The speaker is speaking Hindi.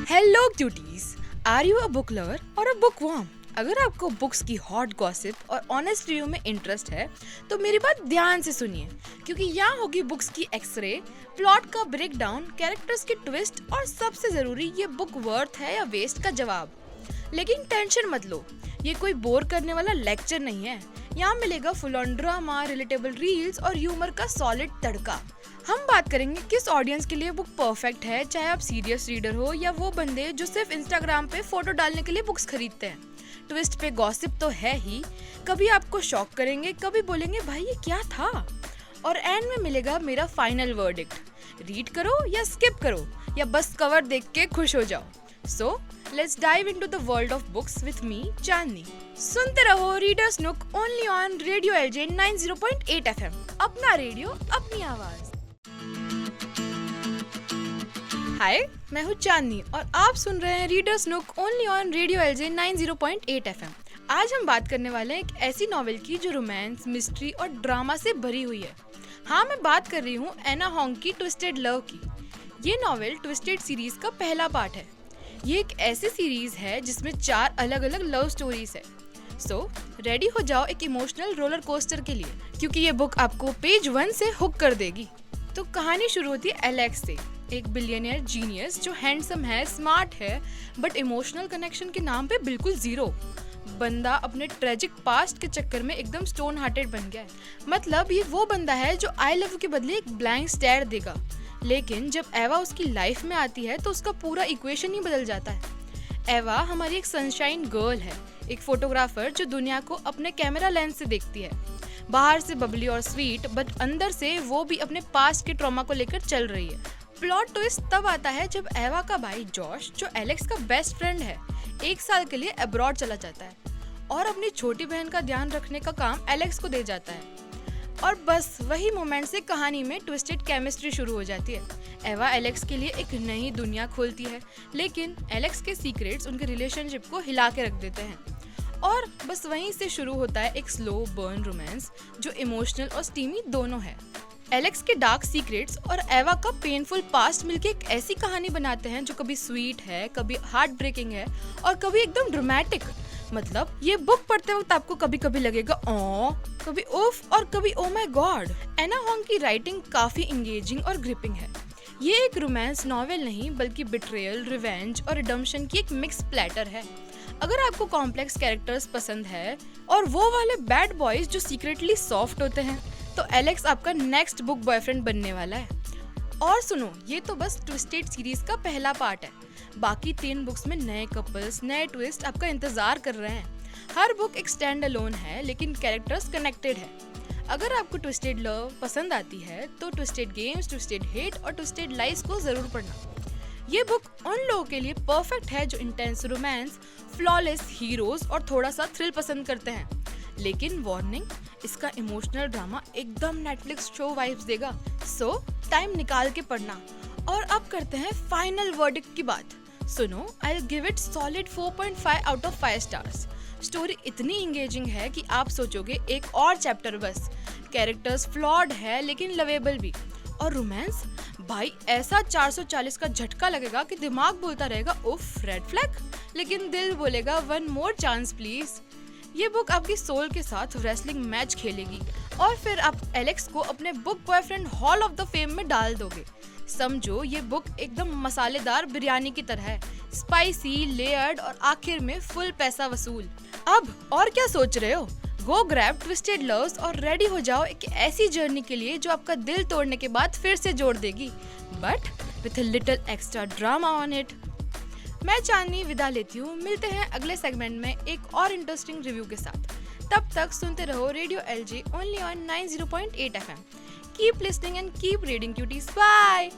Hello cuties, are you a book lover और अ बुक वर्म? अगर आपको बुक्स की हॉट गॉसिप और ऑनेस्ट रिव्यू में इंटरेस्ट है तो मेरी बात ध्यान से सुनिए, क्योंकि यहाँ होगी बुक्स की एक्सरे, प्लॉट का ब्रेक डाउन, कैरेक्टर्स की ट्विस्ट और सबसे जरूरी ये बुक वर्थ है या वेस्ट का जवाब। लेकिन टेंशन मत लो, ये कोई बोर करने वाला लेक्चर नहीं है। यहाँ मिलेगा full on drama, relatable reels और ह्यूमर का सॉलिड तड़का। हम बात करेंगे किस ऑडियंस के लिए बुक परफेक्ट है, चाहे आप सीरियस रीडर हो या वो बंदे जो सिर्फ इंस्टाग्राम पे फोटो डालने के लिए बुक्स खरीदते हैं। ट्विस्ट पे गॉसिप तो है ही, कभी आपको शॉक करेंगे, कभी बोलेंगे भाई ये क्या था, और एंड में मिलेगा मेरा फाइनल वर्डिक्ट। रीड करो या स्किप करो या बस कवर देख के खुश हो जाओ। So let's dive into the world of books with me Chandni. सुनते रहो readers nook only on radio LJ 90.8 FM। अपना रेडियो अपनी आवाज। हाय, मैं हूँ चांदनी और आप सुन रहे हैं readers nook only on radio LJ 90.8 FM। आज हम बात करने वाले हैं एक ऐसी नॉवेल की जो रोमांस, मिस्ट्री और ड्रामा से भरी हुई है। हाँ, मैं बात कर रही हूँ एना होंग की ट्विस्टेड लव की। ये नॉवेल ट्विस्टेड सीरीज का पहला पार्ट है। ये एक ऐसी सीरीज है जिसमें 4 अलग अलग लव स्टोरीज है। सो रेडी हो जाओ एक इमोशनल रोलर कोस्टर के लिए, क्योंकि ये बुक आपको पेज 1 से हुक कर देगी। तो कहानी शुरू होती है एलेक्स से, एक बिलियनियर जीनियस जो हैंडसम है, स्मार्ट है, बट इमोशनल कनेक्शन के नाम पे बिल्कुल जीरो। बंदा अपने ट्रेजिक पास्ट के चक्कर में एकदम स्टोन हार्टेड बन गया है। मतलब ये वो बंदा है जो आई लव यू के बदले एक ब्लैंक स्टेयर देगा। लेकिन जब एवा उसकी लाइफ में आती है तो उसका पूरा इक्वेशन ही बदल जाता है। एवा हमारी एक सनशाइन गर्ल है, एक फोटोग्राफर जो दुनिया को अपने कैमरा लेंस से देखती है। बाहर से बबली और स्वीट, बट अंदर से वो भी अपने पास्ट के ट्रॉमा को लेकर चल रही है। प्लॉट ट्विस्ट तब आता है जब एवा का भाई जॉश, जो एलेक्स का बेस्ट फ्रेंड है, 1 साल के लिए अब्रॉड चला जाता है और अपनी छोटी बहन का ध्यान रखने का काम एलेक्स को दे जाता है। और बस वही मोमेंट से कहानी में ट्विस्टेड केमिस्ट्री शुरू हो जाती है। एवा एलेक्स के लिए एक नई दुनिया खोलती है, लेकिन एलेक्स के सीक्रेट्स उनके रिलेशनशिप को हिला के रख देते हैं। और बस वहीं से शुरू होता है एक स्लो बर्न रोमांस जो इमोशनल और स्टीमी दोनों है। एलेक्स के डार्क सीक्रेट्स और एवा का पेनफुल पास्ट मिलके एक ऐसी कहानी बनाते हैं जो कभी स्वीट है, कभी हार्ट ब्रेकिंग है और कभी एकदम ड्रामेटिक। मतलब ये बुक पढ़ते वक्त आपको कभी कभी लगेगा ओ, कभी उफ और कभी oh my god. Ana Huang की राइटिंग काफी इंगेजिंग और ग्रिपिंग है। ये एक रोमांस नॉवेल नहीं बल्कि बिट्रेयल, रिवेंज और रिडेम्पशन की एक मिक्स प्लेटर है। अगर आपको कॉम्प्लेक्स कैरेक्टर्स पसंद है और वो वाले बैड बॉयज जो सीक्रेटली सॉफ्ट होते हैं, तो एलेक्स आपका नेक्स्ट बुक बॉयफ्रेंड बनने वाला है। और सुनो, ये तो बस ट्विस्टेड सीरीज का पहला पार्ट है। बाकी 3 बुक्स में नए कपल्स, नए ट्विस्ट आपका इंतजार कर रहे हैं। हर बुक एक स्टैंड अलोन है, लेकिन कैरेक्टर्स कनेक्टेड है। अगर आपको ट्विस्टेड लव पसंद आती है तो ट्विस्टेड गेम्स, ट्विस्टेड हेट और ट्विस्टेड लाइफ को जरूर पढ़ना। ये बुक उन लोगों के लिए परफेक्ट है जो इंटेंस रोमांस, फ्लॉलेस हीरोज और थोड़ा सा थ्रिल पसंद करते हैं। लेकिन वार्निंग, इसका इमोशनल ड्रामा एकदम नेटफ्लिक्स शो वाइब्स देगा। सो टाइम निकाल के पढ़ना। और अब करते हैं फाइनल वर्डिक्ट की बात। सुनो, I will give it solid 4.5 out of 5 stars. Story इतनी इंगेजिंग है कि आप सोचोगे एक और चैप्टर बस। कैरेक्टर्स फ्लॉड है लेकिन लवेबल भी। और रोमांस, भाई ऐसा 440 का झटका लगेगा कि दिमाग बोलता रहेगा उफ रेड फ्लैग, लेकिन दिल बोलेगा वन मोर चांस प्लीज। ये बुक आपकी सोल के साथ रेसलिंग मैच खेलेगी और फिर आप एलेक्स को अपने book boyfriend hall of the fame में डाल दोगे। समझो ये बुक एकदम मसालेदार बिरयानी की तरह है, स्पाइसी, लेयर्ड और आखिर में फुल पैसा वसूल। अब और क्या सोच रहे हो? गो ग्रैब ट्विस्टेड लव्स और रेडी हो जाओ एक ऐसी जर्नी के लिए जो आपका दिल तोड़ने के बाद फिर से जोड़ देगी, but with a little extra drama on it. मैं चांदनी विदा लेती हूँ। मिलते हैं अगले सेगमेंट में एक और इंटरेस्टिंग रिव्यू के साथ। तब तक सुनते रहो radio LJ only on 90.8 FM। Keep listening and keep reading cuties. Bye.